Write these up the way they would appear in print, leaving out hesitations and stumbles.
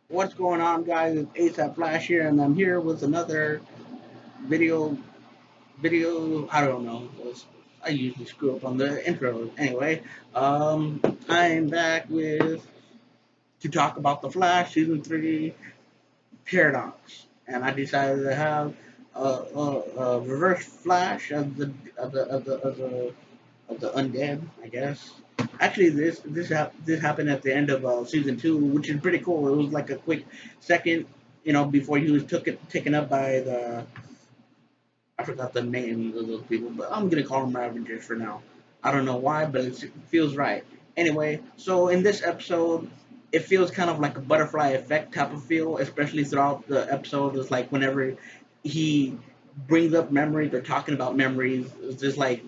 What's going on, guys? It's ASAP Flash here, and I'm here with another video. I don't know. I usually screw up on the intro. Anyway, I'm back with to talk about the Flash season 3 paradox, and I decided to have a reverse Flash of the undead, I guess. Actually, this happened at the end of season 2, which is pretty cool. It was like a quick second, before he was taken up by the, I forgot the names of those people, but I'm gonna call them Ravengers for now. I don't know why, but it feels right. Anyway, so in this episode, it feels kind of like a butterfly effect type of feel, especially throughout the episode. It's like whenever he brings up memories or talking about memories, it's just like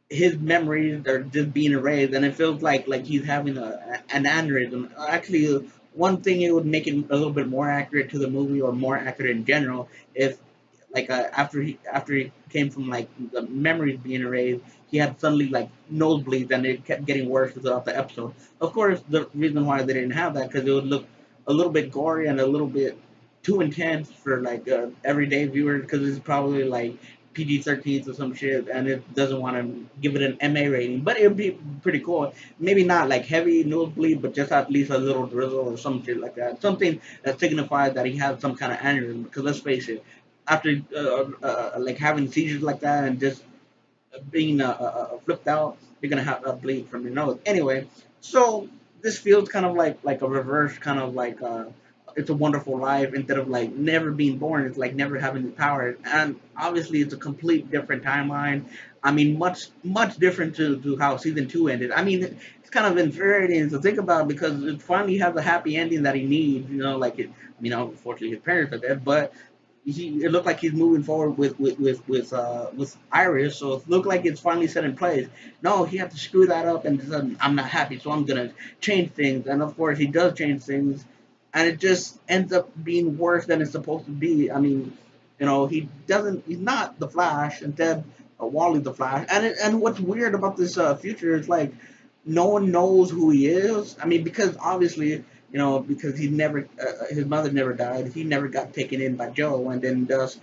his memories are just being erased, and it feels like he's having an aneurysm. Actually, one thing it would make it a little bit more accurate to the movie, or more accurate in general, if after he came from like the memories being erased, he had suddenly like nosebleeds, and it kept getting worse throughout the episode. Of course, the reason why they didn't have that, because it would look a little bit gory and a little bit too intense for like everyday viewers, because it's probably like PG-13 or some shit, and it doesn't want to give it an MA rating. But it would be pretty cool. Maybe not like heavy nosebleed, but just at least a little drizzle or some shit like that. Something that signifies that he has some kind of aneurysm. Because let's face it, after like having seizures like that and just being flipped out, you're gonna have a bleed from your nose. Anyway, so this feels kind of like a reverse kind of like it's a wonderful life, instead of like never being born. It's like never having the power, and obviously it's a complete different timeline. I mean, much different to how season 2 ended. I mean, it's kind of infuriating to think about, because it finally has a happy ending that he needs. Like it. I mean, unfortunately his parents are dead, but it looked like he's moving forward with Iris, so it looked like it's finally set in place. No, he had to screw that up and said, "I'm not happy, so I'm gonna change things." And of course, he does change things, and it just ends up being worse than it's supposed to be. I mean, he doesn't. He's not the Flash. Instead, Wally the Flash. And what's weird about this future is like no one knows who he is. I mean, because obviously, because his mother never died. He never got taken in by Joe, and then thus,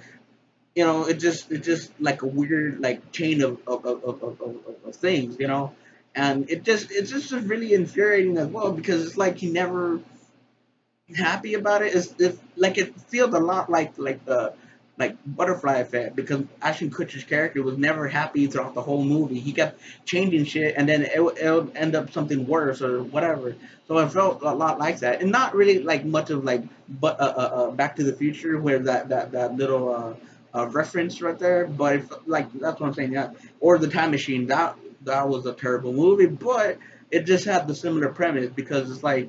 it just like a weird like chain of things, and it's just really infuriating as well, because it's like he never happy about it. It's like it feels a lot like the like butterfly effect, because Ashton Kutcher's character was never happy throughout the whole movie. He kept changing shit, and then it would end up something worse or whatever. So it felt a lot like that, and not really like much of like but Back to the Future, where that little reference right there. But like that's what I'm saying. Yeah, or the Time Machine. That was a terrible movie, but it just had the similar premise, because it's like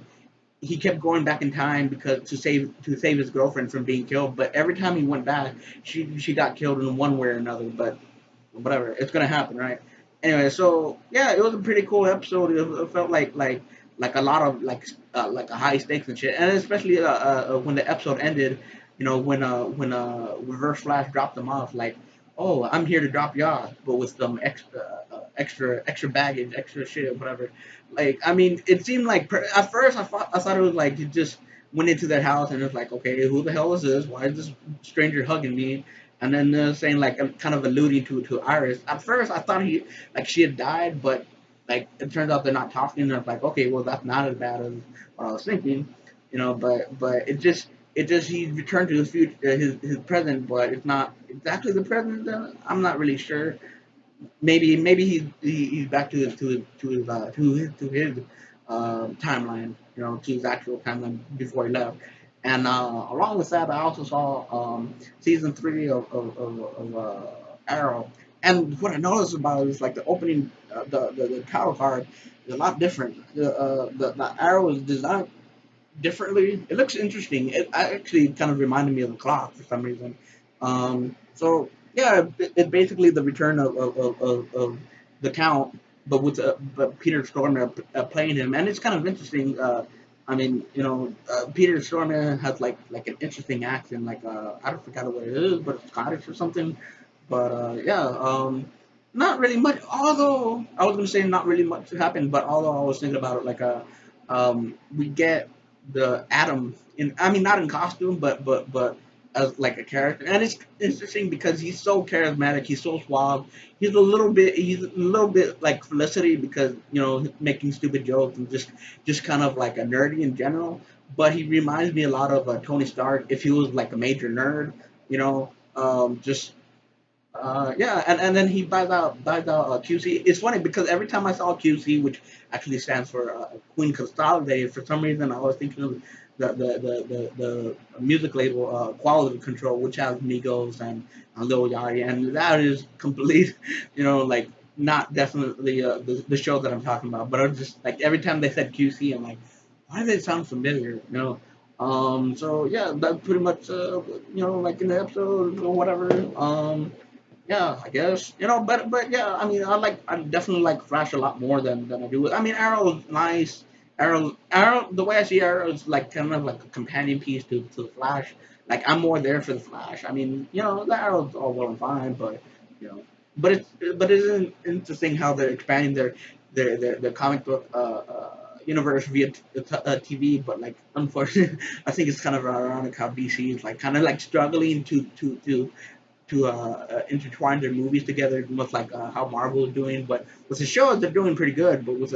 he kept going back in time because to save his girlfriend from being killed. But every time he went back, she got killed in one way or another. But whatever, it's gonna happen, right? Anyway, so yeah, it was a pretty cool episode. It felt like a lot of like a high stakes and shit, and especially when the episode ended, when Reverse Flash dropped them off, like, oh, I'm here to drop you off, but with some extra baggage, extra shit, whatever. Like, I mean, it seemed like at first I thought it was like he just went into their house and it was like, okay, who the hell is this? Why is this stranger hugging me? And then saying like kind of alluding to Iris. At first, I thought she had died, but like it turns out they're not talking. And I'm like, okay, well that's not as bad as what I was thinking, But it just he returned to his future, his present, but it's not exactly the present. I'm not really sure. Maybe he's back to his timeline, to his actual timeline before he left. And along with that, I also saw season 3 of Arrow. And what I noticed about it is like the opening, the title card is a lot different. The Arrow is designed differently. It looks interesting. It actually kind of reminded me of the clock for some reason. So yeah, it's basically the return of the Count, but Peter Stormare playing him, and it's kind of interesting. I mean, Peter Stormare has like an interesting accent, like I don't forget what it is, but it's Scottish or something. But yeah, not really much. Although I was gonna say not really much happened, but although I was thinking about it, like we get the Atom in, I mean, not in costume, but as like a character. And it's interesting because he's so charismatic, he's so suave. He's a little bit like Felicity because making stupid jokes and just kind of like a nerdy in general. But he reminds me a lot of Tony Stark if he was like a major nerd, just yeah, and then he buys out QC. It's funny because every time I saw QC, which actually stands for Queen Consolidated, for some reason I was thinking of the music label Quality Control, which has Migos and Lil Yachty, and that is complete, like not definitely the show that I'm talking about. But I was just like every time they said QC, I'm like, why do they sound familiar? So yeah, that's pretty much like in the episode or whatever. Yeah, I guess but yeah, I mean, I definitely like Flash a lot more than I do. I mean, Arrow's nice. Arrow, the way I see Arrow is like kind of like a companion piece to the Flash. Like I'm more there for the Flash. I mean, the Arrow's all well and fine, but you know, but it isn't interesting how they're expanding their comic book universe via TV. But like, unfortunately, I think it's kind of ironic how DC is like kind of like struggling to intertwine their movies together, much like how Marvel is doing. But with the shows, they're doing pretty good. But with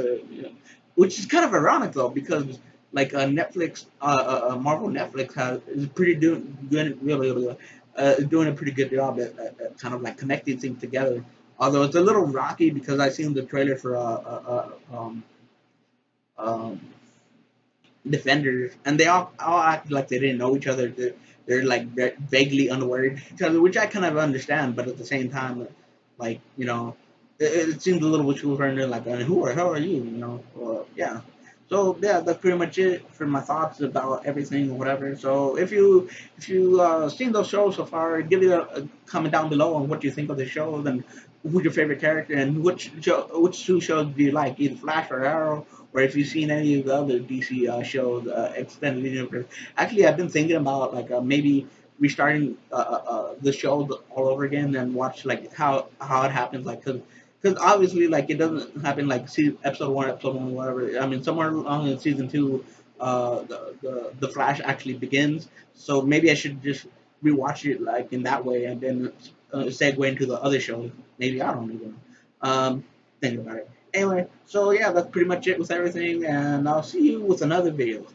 which is kind of ironic though, because like Netflix, Marvel Netflix is pretty doing really doing a pretty good job at kind of like connecting things together. Although it's a little rocky because I seen the trailer for um, defenders, and they all act like they didn't know each other. They're like vaguely unaware of each other, which I kind of understand, but at the same time, like it seems a little bit too friendly. Like, how are you? Or, yeah. So yeah, that's pretty much it for my thoughts about everything or whatever. So if you seen those shows so far, give me a comment down below on what you think of the show, and who's your favorite character, and which two shows do you like, either Flash or Arrow, or if you've seen any of the other DC shows, extended universe. Actually, I've been thinking about like maybe restarting the show all over again and watch like how it happens, like because obviously like it doesn't happen like episode one, whatever. I mean, somewhere along in season two, the Flash actually begins. So maybe I should just rewatch it like in that way and then segue into the other shows. Maybe I don't even think about it. Anyway, so yeah, that's pretty much it with everything, and I'll see you with another video.